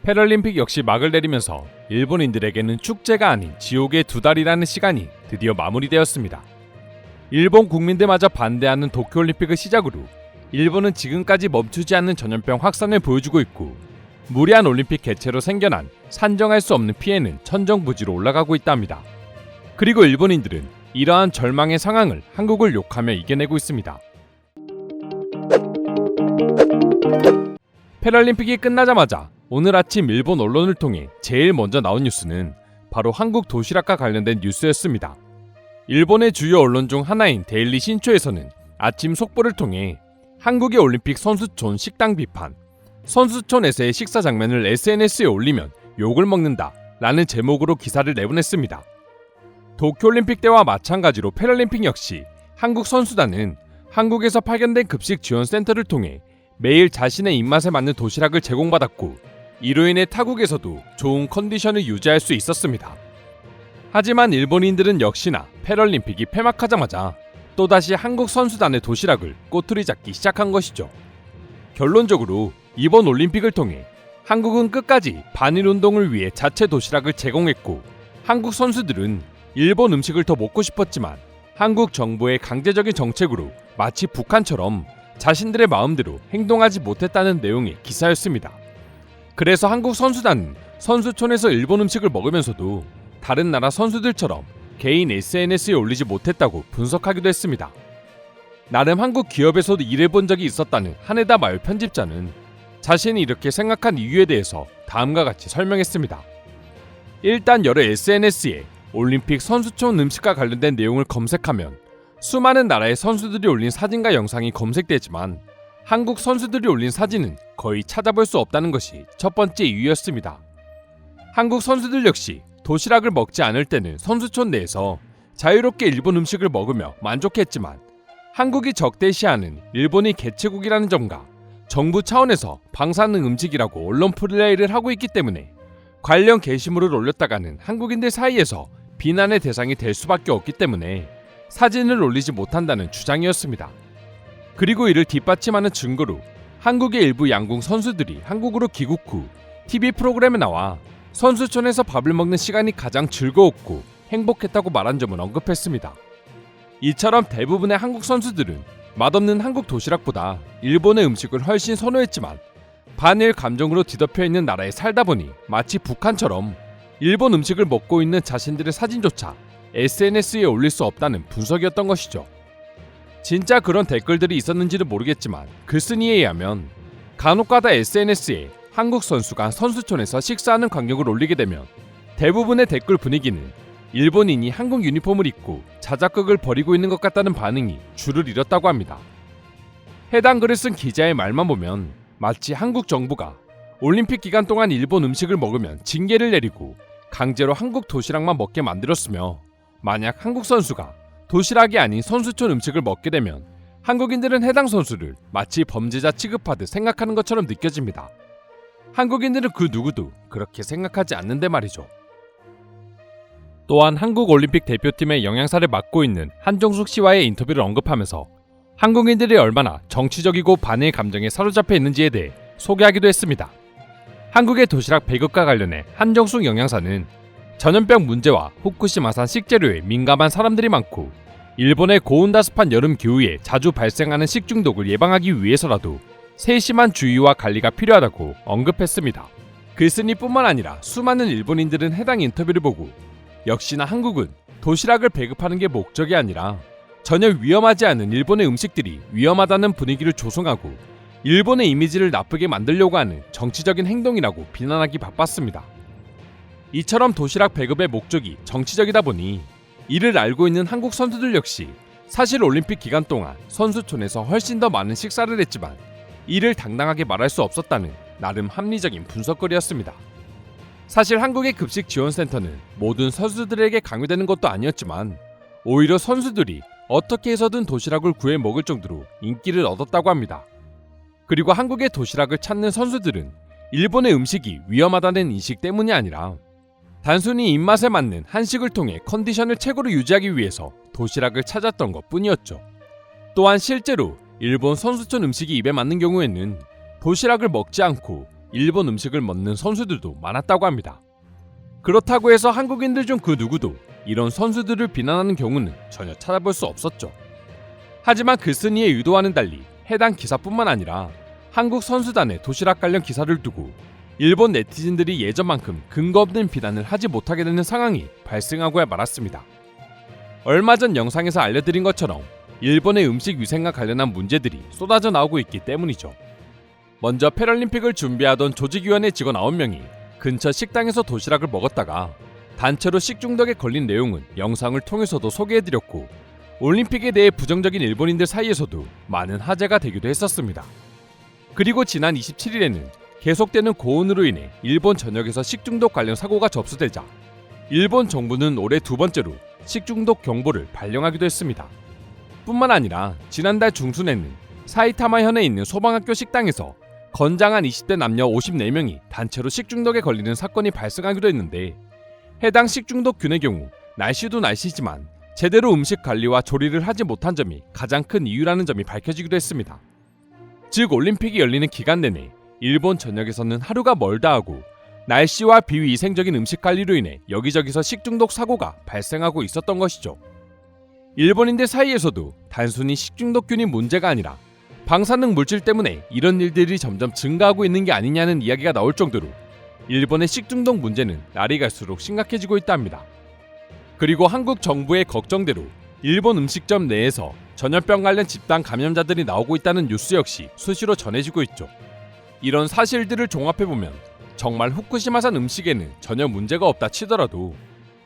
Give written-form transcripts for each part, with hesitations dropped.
패럴림픽 역시 막을 내리면서 일본인들에게는 축제가 아닌 지옥의 두 달이라는 시간이 드디어 마무리되었습니다. 일본 국민들마저 반대하는 도쿄올림픽을 시작으로 일본은 지금까지 멈추지 않는 전염병 확산을 보여주고 있고, 무리한 올림픽 개최로 생겨난 산정할 수 없는 피해는 천정부지로 올라가고 있답니다. 그리고 일본인들은 이러한 절망의 상황을 한국을 욕하며 이겨내고 있습니다. 패럴림픽이 끝나자마자 오늘 아침 일본 언론을 통해 제일 먼저 나온 뉴스는 바로 한국 도시락과 관련된 뉴스였습니다. 일본의 주요 언론 중 하나인 데일리 신초에서는 아침 속보를 통해 한국의 올림픽 선수촌 식당 비판, 선수촌에서의 식사 장면을 SNS에 올리면 욕을 먹는다 라는 제목으로 기사를 내보냈습니다. 도쿄올림픽 때와 마찬가지로 패럴림픽 역시 한국 선수단은 한국에서 파견된 급식 지원 센터를 통해 매일 자신의 입맛에 맞는 도시락을 제공받았고, 이로 인해 타국에서도 좋은 컨디션을 유지할 수 있었습니다. 하지만 일본인들은 역시나 패럴림픽이 폐막하자마자 또다시 한국 선수단의 도시락을 꼬투리 잡기 시작한 것이죠. 결론적으로 이번 올림픽을 통해 한국은 끝까지 반일운동을 위해 자체 도시락을 제공했고, 한국 선수들은 일본 음식을 더 먹고 싶었지만 한국 정부의 강제적인 정책으로 마치 북한처럼 자신들의 마음대로 행동하지 못했다는 내용의 기사였습니다. 그래서 한국 선수단은 선수촌에서 일본 음식을 먹으면서도 다른 나라 선수들처럼 개인 SNS에 올리지 못했다고 분석하기도 했습니다. 나름 한국 기업에서도 일해본 적이 있었다는 하네다 마요 편집자는 자신이 이렇게 생각한 이유에 대해서 다음과 같이 설명했습니다. 일단 여러 SNS에 올림픽 선수촌 음식과 관련된 내용을 검색하면 수많은 나라의 선수들이 올린 사진과 영상이 검색되지만 한국 선수들이 올린 사진은 거의 찾아볼 수 없다는 것이 첫 번째 이유였습니다. 한국 선수들 역시 도시락을 먹지 않을 때는 선수촌 내에서 자유롭게 일본 음식을 먹으며 만족했지만, 한국이 적대시하는 일본이 개최국이라는 점과 정부 차원에서 방사능 음식이라고 언론 플레이를 하고 있기 때문에 관련 게시물을 올렸다가는 한국인들 사이에서 비난의 대상이 될 수밖에 없기 때문에 사진을 올리지 못한다는 주장이었습니다. 그리고 이를 뒷받침하는 증거로 한국의 일부 양궁 선수들이 한국으로 귀국 후 TV 프로그램에 나와 선수촌에서 밥을 먹는 시간이 가장 즐거웠고 행복했다고 말한 점을 언급했습니다. 이처럼 대부분의 한국 선수들은 맛없는 한국 도시락보다 일본의 음식을 훨씬 선호했지만, 반일 감정으로 뒤덮여 있는 나라에 살다 보니 마치 북한처럼 일본 음식을 먹고 있는 자신들의 사진조차 SNS에 올릴 수 없다는 분석이었던 것이죠. 진짜 그런 댓글들이 있었는지는 모르겠지만 글쓴이에 의하면 간혹가다 SNS에 한국 선수가 선수촌에서 식사하는 광경을 올리게 되면 대부분의 댓글 분위기는 일본인이 한국 유니폼을 입고 자작극을 벌이고 있는 것 같다는 반응이 줄을 잃었다고 합니다. 해당 글을 쓴 기자의 말만 보면 마치 한국 정부가 올림픽 기간 동안 일본 음식을 먹으면 징계를 내리고 강제로 한국 도시락만 먹게 만들었으며, 만약 한국 선수가 도시락이 아닌 선수촌 음식을 먹게 되면 한국인들은 해당 선수를 마치 범죄자 취급하듯 생각하는 것처럼 느껴집니다. 한국인들은 그 누구도 그렇게 생각하지 않는데 말이죠. 또한 한국 올림픽 대표팀의 영양사를 맡고 있는 한종숙 씨와의 인터뷰를 언급하면서 한국인들이 얼마나 정치적이고 반일 감정에 사로잡혀 있는지에 대해 소개하기도 했습니다. 한국의 도시락 배급과 관련해 한종숙 영양사는 전염병 문제와 후쿠시마산 식재료에 민감한 사람들이 많고 일본의 고온다습한 여름 기후에 자주 발생하는 식중독을 예방하기 위해서라도 세심한 주의와 관리가 필요하다고 언급했습니다. 글쓴이뿐만 아니라 수많은 일본인들은 해당 인터뷰를 보고 역시나 한국은 도시락을 배급하는 게 목적이 아니라 전혀 위험하지 않은 일본의 음식들이 위험하다는 분위기를 조성하고 일본의 이미지를 나쁘게 만들려고 하는 정치적인 행동이라고 비난하기 바빴습니다. 이처럼 도시락 배급의 목적이 정치적이다 보니 이를 알고 있는 한국 선수들 역시 사실 올림픽 기간 동안 선수촌에서 훨씬 더 많은 식사를 했지만 이를 당당하게 말할 수 없었다는 나름 합리적인 분석거리였습니다. 사실 한국의 급식 지원센터는 모든 선수들에게 강요되는 것도 아니었지만 오히려 선수들이 어떻게 해서든 도시락을 구해 먹을 정도로 인기를 얻었다고 합니다. 그리고 한국의 도시락을 찾는 선수들은 일본의 음식이 위험하다는 인식 때문이 아니라 단순히 입맛에 맞는 한식을 통해 컨디션을 최고로 유지하기 위해서 도시락을 찾았던 것 뿐이었죠. 또한 실제로 일본 선수촌 음식이 입에 맞는 경우에는 도시락을 먹지 않고 일본 음식을 먹는 선수들도 많았다고 합니다. 그렇다고 해서 한국인들 중 그 누구도 이런 선수들을 비난하는 경우는 전혀 찾아볼 수 없었죠. 하지만 글쓴이의 의도와는 달리 해당 기사뿐만 아니라 한국 선수단의 도시락 관련 기사를 두고 일본 네티즌들이 예전만큼 근거 없는 비난을 하지 못하게 되는 상황이 발생하고야 말았습니다. 얼마 전 영상에서 알려드린 것처럼 일본의 음식 위생과 관련한 문제들이 쏟아져 나오고 있기 때문이죠. 먼저 패럴림픽을 준비하던 조직위원회 직원 9명이 근처 식당에서 도시락을 먹었다가 단체로 식중독에 걸린 내용은 영상을 통해서도 소개해드렸고 올림픽에 대해 부정적인 일본인들 사이에서도 많은 화제가 되기도 했었습니다. 그리고 지난 27일에는 계속되는 고온으로 인해 일본 전역에서 식중독 관련 사고가 접수되자 일본 정부는 올해 2번째로 식중독 경보를 발령하기도 했습니다. 뿐만 아니라 지난달 중순에는 사이타마 현에 있는 소방학교 식당에서 건장한 20대 남녀 54명이 단체로 식중독에 걸리는 사건이 발생하기도 했는데 해당 식중독균의 경우 날씨도 날씨지만 제대로 음식 관리와 조리를 하지 못한 점이 가장 큰 이유라는 점이 밝혀지기도 했습니다. 즉 올림픽이 열리는 기간 내내 일본 전역에서는 하루가 멀다 하고 날씨와 비위생적인 음식 관리로 인해 여기저기서 식중독 사고가 발생하고 있었던 것이죠. 일본인들 사이에서도 단순히 식중독균이 문제가 아니라 방사능 물질 때문에 이런 일들이 점점 증가하고 있는 게 아니냐는 이야기가 나올 정도로 일본의 식중독 문제는 날이 갈수록 심각해지고 있다 합니다. 그리고 한국 정부의 걱정대로 일본 음식점 내에서 전염병 관련 집단 감염자들이 나오고 있다는 뉴스 역시 수시로 전해지고 있죠. 이런 사실들을 종합해보면 정말 후쿠시마산 음식에는 전혀 문제가 없다 치더라도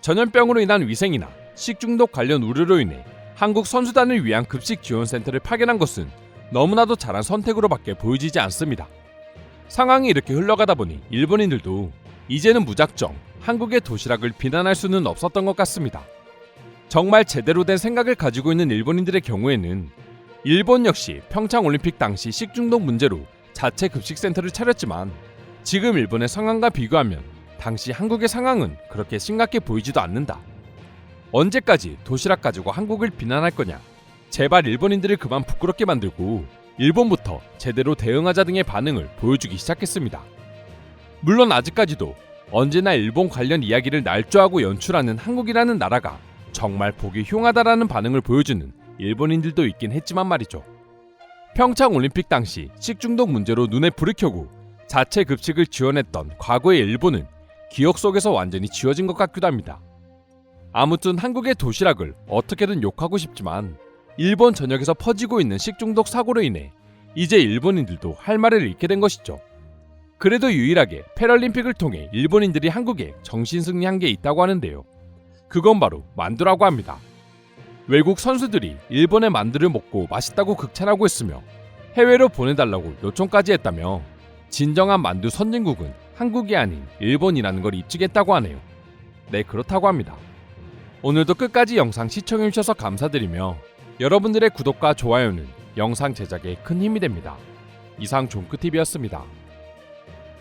전염병으로 인한 위생이나 식중독 관련 우려로 인해 한국 선수단을 위한 급식 지원센터를 파견한 것은 너무나도 잘한 선택으로밖에 보여지지 않습니다. 상황이 이렇게 흘러가다 보니 일본인들도 이제는 무작정 한국의 도시락을 비난할 수는 없었던 것 같습니다. 정말 제대로 된 생각을 가지고 있는 일본인들의 경우에는 일본 역시 평창올림픽 당시 식중독 문제로 자체 급식센터를 차렸지만 지금 일본의 상황과 비교하면 당시 한국의 상황은 그렇게 심각해 보이지도 않는다. 언제까지 도시락 가지고 한국을 비난할 거냐? 제발 일본인들을 그만 부끄럽게 만들고 일본부터 제대로 대응하자 등의 반응을 보여주기 시작했습니다. 물론 아직까지도 언제나 일본 관련 이야기를 날조하고 연출하는 한국이라는 나라가 정말 보기 흉하다라는 반응을 보여주는 일본인들도 있긴 했지만 말이죠. 평창올림픽 당시 식중독 문제로 눈에 불을 켜고 자체 급식을 지원했던 과거의 일본은 기억 속에서 완전히 지워진 것 같기도 합니다. 아무튼 한국의 도시락을 어떻게든 욕하고 싶지만 일본 전역에서 퍼지고 있는 식중독 사고로 인해 이제 일본인들도 할 말을 잃게 된 것이죠. 그래도 유일하게 패럴림픽을 통해 일본인들이 한국에 정신승리한 게 있다고 하는데요. 그건 바로 만두라고 합니다. 외국 선수들이 일본의 만두를 먹고 맛있다고 극찬하고 있으며 해외로 보내달라고 요청까지 했다며 진정한 만두 선진국은 한국이 아닌 일본이라는 걸 입증했다고 하네요. 네, 그렇다고 합니다. 오늘도 끝까지 영상 시청해주셔서 감사드리며 여러분들의 구독과 좋아요는 영상 제작에 큰 힘이 됩니다. 이상 종크TV였습니다.